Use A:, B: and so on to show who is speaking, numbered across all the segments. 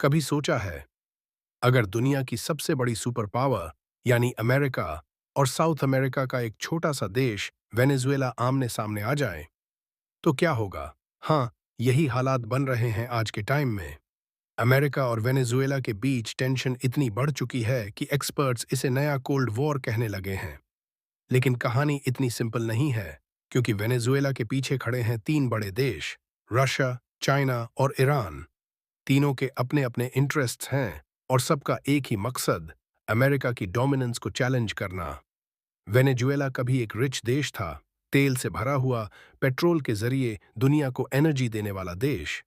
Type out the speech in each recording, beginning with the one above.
A: कभी सोचा है, अगर दुनिया की सबसे बड़ी सुपर पावर यानी अमेरिका और साउथ अमेरिका का एक छोटा सा देश वेनेजुएला आमने सामने आ जाए तो क्या होगा? हाँ, यही हालात बन रहे हैं आज के टाइम में। अमेरिका और वेनेजुएला के बीच टेंशन इतनी बढ़ चुकी है कि एक्सपर्ट्स इसे नया कोल्ड वॉर कहने लगे हैं। लेकिन कहानी इतनी सिंपल नहीं है, क्योंकि वेनेजुएला के पीछे खड़े हैं तीन बड़े देश, रशिया, चाइना और ईरान। तीनों के अपने अपने इंटरेस्ट्स हैं और सबका एक ही मकसद, अमेरिका की डोमिनेंस को चैलेंज करना। वेनेजुएला कभी एक रिच देश था, तेल से भरा हुआ, पेट्रोल के जरिए दुनिया को एनर्जी देने वाला देश।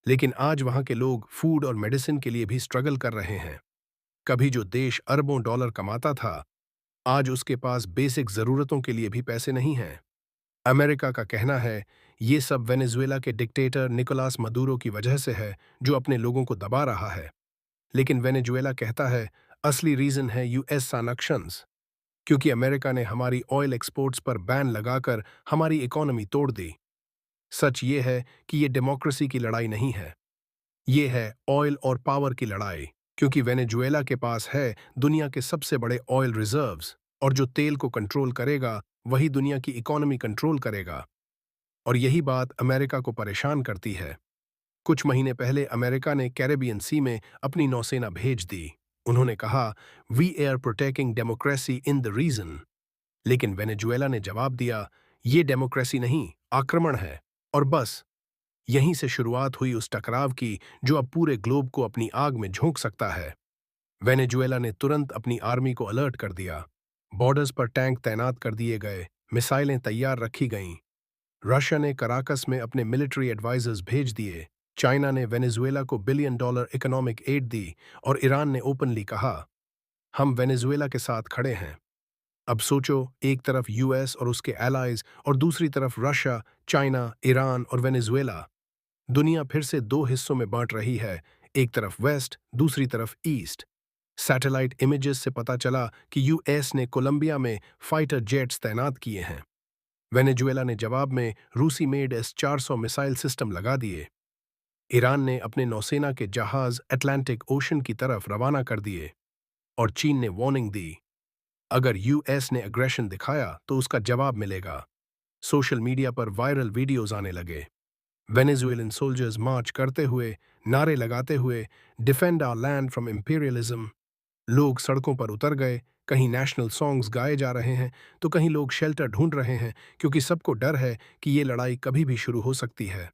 A: लेकिन आज वहां के लोग फूड और मेडिसिन के लिए भी स्ट्रगल कर रहे हैं। कभी जो देश अरबों डॉलर कमाता था, आज उसके पास बेसिक जरूरतों के लिए भी पैसे नहीं हैं। अमेरिका का कहना है, ये सब वेनेजुएला के डिक्टेटर निकोलास मदुरो की वजह से है, जो अपने लोगों को दबा रहा है। लेकिन वेनेजुएला कहता है, असली रीजन है यूएस सैंक्शंस, क्योंकि अमेरिका ने हमारी ऑयल एक्सपोर्ट्स पर बैन लगाकर हमारी इकोनॉमी तोड़ दी। सच ये है कि ये डेमोक्रेसी की लड़ाई नहीं है, ये है ऑयल और पावर की लड़ाई, क्योंकि वेनेजुएला के पास है दुनिया के सबसे बड़े ऑयल रिजर्व्स, और जो तेल को कंट्रोल करेगा वही दुनिया की इकोनॉमी कंट्रोल करेगा। और यही बात अमेरिका को परेशान करती है। कुछ महीने पहले अमेरिका ने कैरेबियन सी में अपनी नौसेना भेज दी। उन्होंने कहा, we are protecting democracy in the region. लेकिन वेनेजुएला ने जवाब दिया, ये डेमोक्रेसी नहीं, आक्रमण है। और बस यहीं से शुरुआत हुई उस टकराव की जो अब पूरे ग्लोब को अपनी आग में झोंक सकता है। वेनेजुएला ने तुरंत अपनी आर्मी को अलर्ट कर दिया। बॉर्डर्स पर टैंक तैनात कर दिए गए, मिसाइलें तैयार रखी गईं। रशिया ने कराकस में अपने मिलिट्री एडवाइजर्स भेज दिए। चाइना ने वेनेजुएला को बिलियन डॉलर इकोनॉमिक एड दी और ईरान ने ओपनली कहा, हम वेनेजुएला के साथ खड़े हैं। अब सोचो, एक तरफ यूएस और उसके एलाइज और दूसरी तरफ रशिया, चाइना, ईरान और वेनेजुएला। दुनिया फिर से दो हिस्सों में बांट रही है, एक तरफ वेस्ट, दूसरी तरफ ईस्ट। सैटेलाइट इमेजेस से पता चला कि यूएस ने कोलंबिया में फाइटर जेट्स तैनात किए हैं। वेनेजुएला ने जवाब में रूसी मेड S-400 मिसाइल सिस्टम लगा दिए। ईरान ने अपने नौसेना के जहाज अटलांटिक ओशन की तरफ रवाना कर दिए। और चीन ने वार्निंग दी, अगर यूएस ने अग्रेशन दिखाया तो उसका जवाब मिलेगा। सोशल मीडिया पर वायरल वीडियोज आने लगे, वेनेजुएलन सोल्जर्स मार्च करते हुए, नारे लगाते हुए, defend our land from imperialism. लोग सड़कों पर उतर गए, कहीं नेशनल सॉन्ग्स गाए जा रहे हैं तो कहीं लोग शेल्टर ढूंढ रहे हैं, क्योंकि सबको डर है कि ये लड़ाई कभी भी शुरू हो सकती है।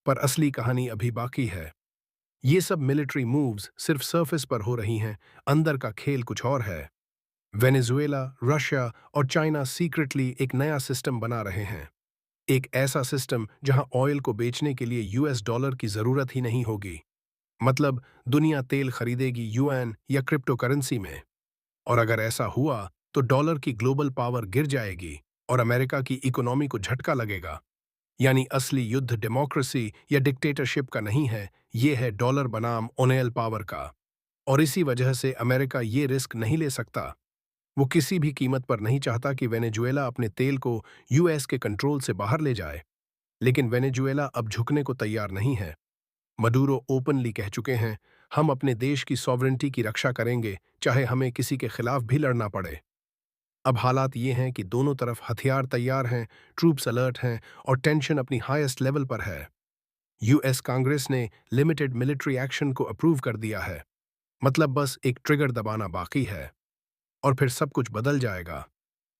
A: पर असली कहानी अभी बाकी है। ये सब मिलिट्री मूव्स सिर्फ सरफेस पर हो रही हैं, अंदर का खेल कुछ और है। वेनेजुएला, रशिया और चाइना सीक्रेटली एक नया सिस्टम बना रहे हैं। एक ऐसा सिस्टम जहां ऑयल को बेचने के लिए यूएस डॉलर की जरूरत ही नहीं होगी। मतलब दुनिया तेल खरीदेगी युआन या क्रिप्टो करेंसी में। और अगर ऐसा हुआ तो डॉलर की ग्लोबल पावर गिर जाएगी और अमेरिका की इकोनॉमी को झटका लगेगा। यानी असली युद्ध डेमोक्रेसी या डिक्टेटरशिप का नहीं है, ये है डॉलर बनाम ऑयल पावर का। और इसी वजह से अमेरिका ये रिस्क नहीं ले सकता। वो किसी भी कीमत पर नहीं चाहता कि वेनेजुएला अपने तेल को यूएस के कंट्रोल से बाहर ले जाए। लेकिन वेनेजुएला अब झुकने को तैयार नहीं है। मडूरो ओपनली कह चुके हैं, हम अपने देश की सॉवरेंटी की रक्षा करेंगे, चाहे हमें किसी के खिलाफ भी लड़ना पड़े। अब हालात ये हैं कि दोनों तरफ हथियार तैयार हैं, ट्रूप्स अलर्ट हैं और टेंशन अपनी हाईएस्ट लेवल पर है। यूएस कांग्रेस ने लिमिटेड मिलिट्री एक्शन को अप्रूव कर दिया है। मतलब बस एक ट्रिगर दबाना बाकी है और फिर सब कुछ बदल जाएगा।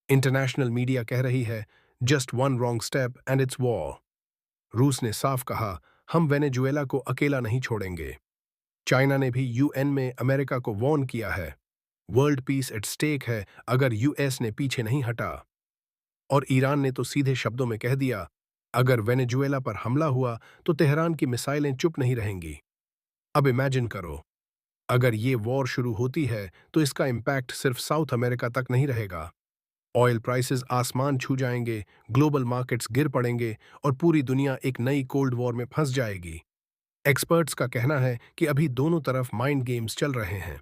A: इंटरनेशनल मीडिया कह रही है, just one wrong step and it's war. रूस ने साफ कहा, हम वेनेजुएला को अकेला नहीं छोड़ेंगे। चाइना ने भी यूएन में अमेरिका को वार्न किया है, वर्ल्ड पीस एट स्टेक है अगर यूएस ने पीछे नहीं हटा। और ईरान ने तो सीधे शब्दों में कह दिया, अगर वेनेजुएला पर हमला हुआ तो तेहरान की मिसाइलें चुप नहीं रहेंगी। अब इमेजिन करो, अगर ये वॉर शुरू होती है तो इसका इम्पैक्ट सिर्फ साउथ अमेरिका तक नहीं रहेगा। ऑयल प्राइसेस आसमान छू जाएंगे, ग्लोबल मार्केट्स गिर पड़ेंगे और पूरी दुनिया एक नई कोल्ड वॉर में फंस जाएगी। एक्सपर्ट्स का कहना है कि अभी दोनों तरफ माइंड गेम्स चल रहे हैं।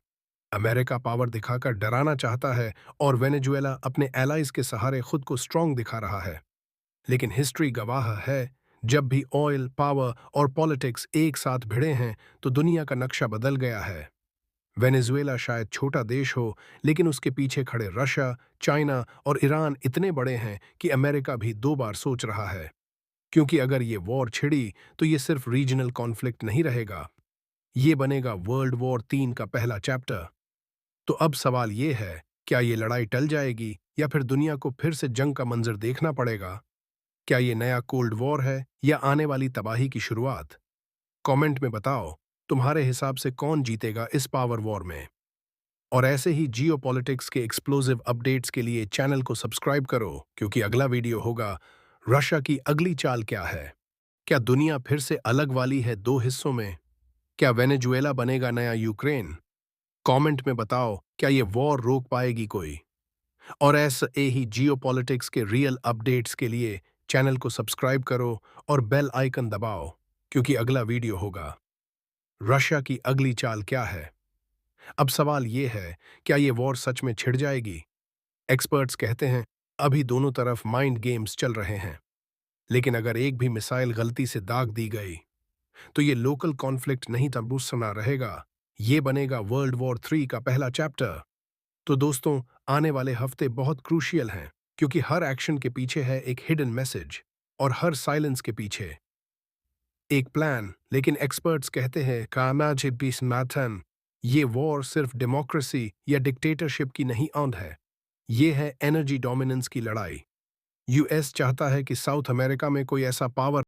A: अमेरिका पावर दिखाकर डराना चाहता है और वेनेजुएला अपने एलाइज के सहारे खुद को स्ट्रांग दिखा रहा है। लेकिन हिस्ट्री गवाह है, जब भी ऑयल, पावर और पॉलिटिक्स एक साथ भिड़े हैं तो दुनिया का नक्शा बदल गया है। वेनेजुएला शायद छोटा देश हो, लेकिन उसके पीछे खड़े रशिया, चाइना और ईरान इतने बड़े हैं कि अमेरिका भी 2 बार सोच रहा है। क्योंकि अगर ये वॉर छिड़ी तो ये सिर्फ रीजनल कॉन्फ्लिक्ट नहीं रहेगा, ये बनेगा वर्ल्ड वॉर 3 का पहला चैप्टर। तो अब सवाल ये है, क्या ये लड़ाई टल जाएगी या फिर दुनिया को फिर से जंग का मंजर देखना पड़ेगा? क्या ये नया कोल्ड वॉर है या आने वाली तबाही की शुरुआत? कमेंट में बताओ, तुम्हारे हिसाब से कौन जीतेगा इस पावर वॉर में? और ऐसे ही जियोपॉलिटिक्स के एक्सप्लोसिव अपडेट्स के लिए चैनल को सब्सक्राइब करो, क्योंकि अगला वीडियो होगा रशिया की अगली चाल क्या है। क्या दुनिया फिर से अलग वाली है 2 हिस्सों में? क्या वेनेजुएला बनेगा नया यूक्रेन? कमेंट में बताओ, क्या ये वॉर रोक पाएगी कोई? और ऐसे ही जियोपॉलिटिक्स के रियल अपडेट्स के लिए चैनल को सब्सक्राइब करो और बेल आइकन दबाओ, क्योंकि अगला वीडियो होगा रशिया की अगली चाल क्या है। अब सवाल ये है, क्या ये वॉर सच में छिड़ जाएगी? एक्सपर्ट्स कहते हैं अभी दोनों तरफ माइंड गेम्स चल रहे हैं, लेकिन अगर एक भी मिसाइल गलती से दाग दी गई तो ये लोकल कॉन्फ्लिक्ट नहीं तबुस्सना रहेगा, ये बनेगा वर्ल्ड वॉर 3 का पहला चैप्टर। तो दोस्तों, आने वाले हफ्ते बहुत क्रूशियल हैं, क्योंकि हर एक्शन के पीछे है एक हिडन मैसेज और हर साइलेंस के पीछे एक प्लान। लेकिन एक्सपर्ट्स कहते हैं कामाजे पीस मैथन, ये वॉर सिर्फ डेमोक्रेसी या डिक्टेटरशिप की नहीं औंध है, ये है एनर्जी डोमिनेंस की लड़ाई। यूएस चाहता है कि साउथ अमेरिका में कोई ऐसा पावर